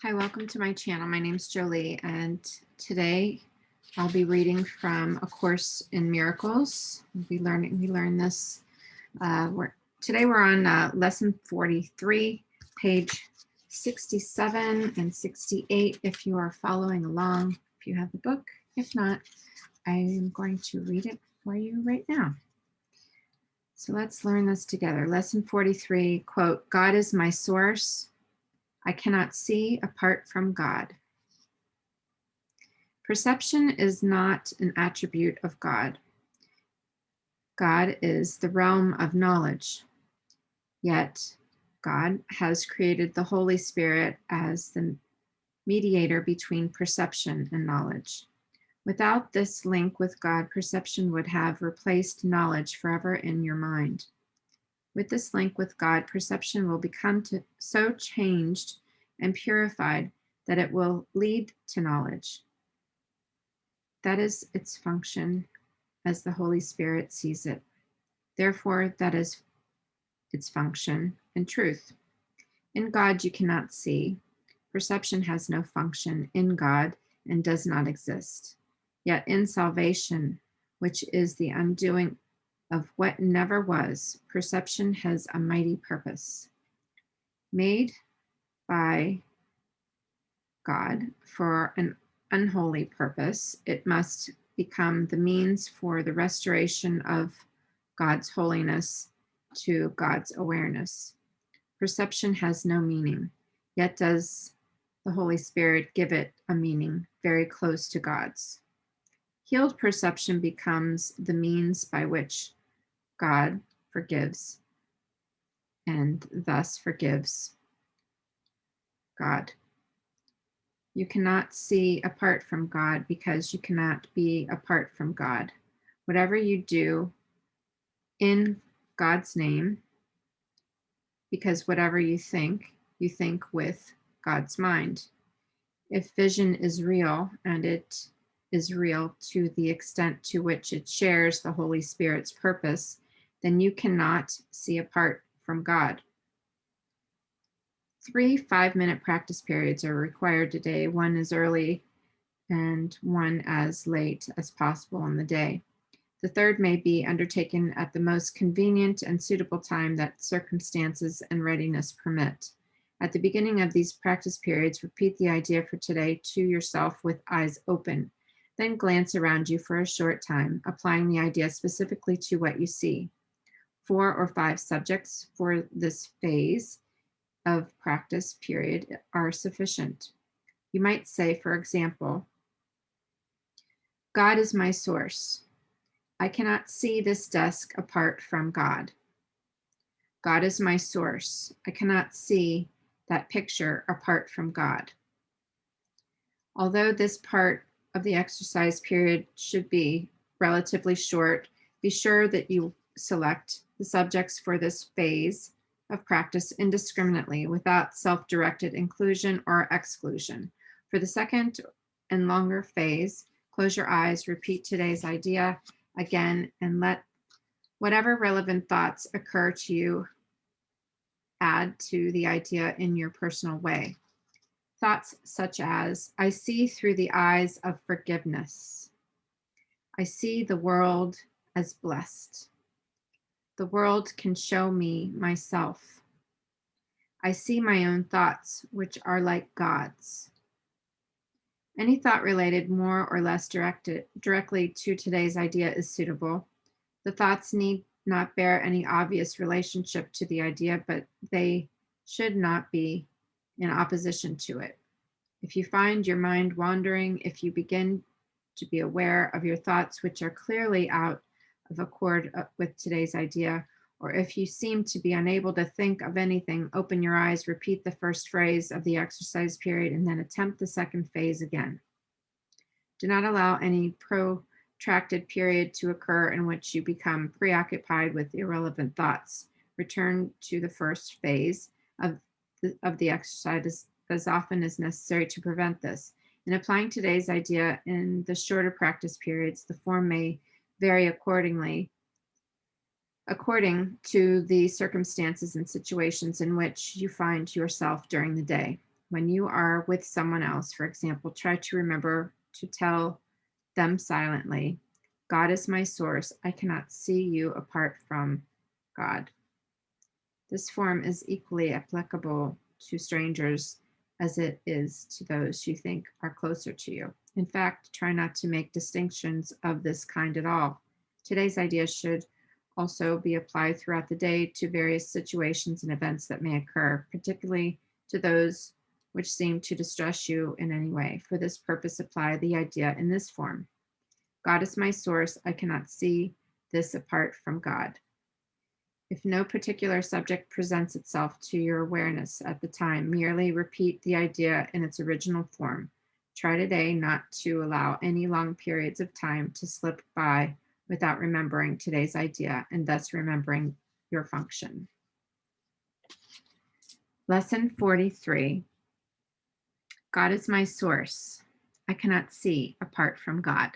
Hi, welcome to my channel. My name's Jolie, and today I'll be reading from A Course in Miracles. We learn this. Today we're on lesson 43, page 67 and 68. If you are following along, if you have the book. If not, I am going to read it for you right now. So let's learn this together. Lesson 43, quote, "God is my source. I cannot see apart from God." Perception is not an attribute of God. God is the realm of knowledge. Yet, God has created the Holy Spirit as the mediator between perception and knowledge. Without this link with God, perception would have replaced knowledge forever in your mind. With this link with God, perception will become so changed and purified that it will lead to knowledge. That is its function as the Holy Spirit sees it. Therefore, that is its function and truth. In God, you cannot see. Perception has no function in God and does not exist. Yet in salvation, which is the undoing of what never was, perception has a mighty purpose. Made by God for an unholy purpose, it must become the means for the restoration of God's holiness to God's awareness. Perception has no meaning, yet does the Holy Spirit give it a meaning very close to God's. Healed perception becomes the means by which God forgives and thus forgives God. You cannot see apart from God because you cannot be apart from God. Whatever you do in God's name, because whatever you think with God's mind. If vision is real, and it is real to the extent to which it shares the Holy Spirit's purpose, then you cannot see apart from God. 3 5-minute practice periods are required today. One as early and one as late as possible in the day. The third may be undertaken at the most convenient and suitable time that circumstances and readiness permit. At the beginning of these practice periods, repeat the idea for today to yourself with eyes open. Then glance around you for a short time, applying the idea specifically to what you see. 4 or 5 subjects for this phase of practice period are sufficient. You might say, for example, God is my source. I cannot see this desk apart from God. God is my source. I cannot see that picture apart from God. Although this part of the exercise period should be relatively short, be sure that you select the subjects for this phase of practice indiscriminately without self-directed inclusion or exclusion. For the second and longer phase, close your eyes, repeat today's idea again, and let whatever relevant thoughts occur to you add to the idea in your personal way. Thoughts such as, I see through the eyes of forgiveness. I see the world as blessed. The world can show me myself. I see my own thoughts, which are like God's. Any thought related more or less directly to today's idea is suitable. The thoughts need not bear any obvious relationship to the idea, but they should not be in opposition to it. If you find your mind wandering, if you begin to be aware of your thoughts which are clearly out of accord with today's idea, or if you seem to be unable to think of anything, open your eyes, repeat the first phrase of the exercise period, and then attempt the second phase again. Do not allow any protracted period to occur in which you become preoccupied with irrelevant thoughts. Return to the first phase of the exercise as often as necessary to prevent this. In applying today's idea in the shorter practice periods, the form may vary according to the circumstances and situations in which you find yourself during the day. When you are with someone else, for example, try to remember to tell them silently, God is my source. I cannot see you apart from God. This form is equally applicable to strangers as it is to those you think are closer to you. In fact, try not to make distinctions of this kind at all. Today's idea should also be applied throughout the day to various situations and events that may occur, particularly to those which seem to distress you in any way. For this purpose, apply the idea in this form: God is my source. I cannot see this apart from God. If no particular subject presents itself to your awareness at the time, merely repeat the idea in its original form. Try today not to allow any long periods of time to slip by without remembering today's idea and thus remembering your function. Lesson 43. God is my source. I cannot see apart from God.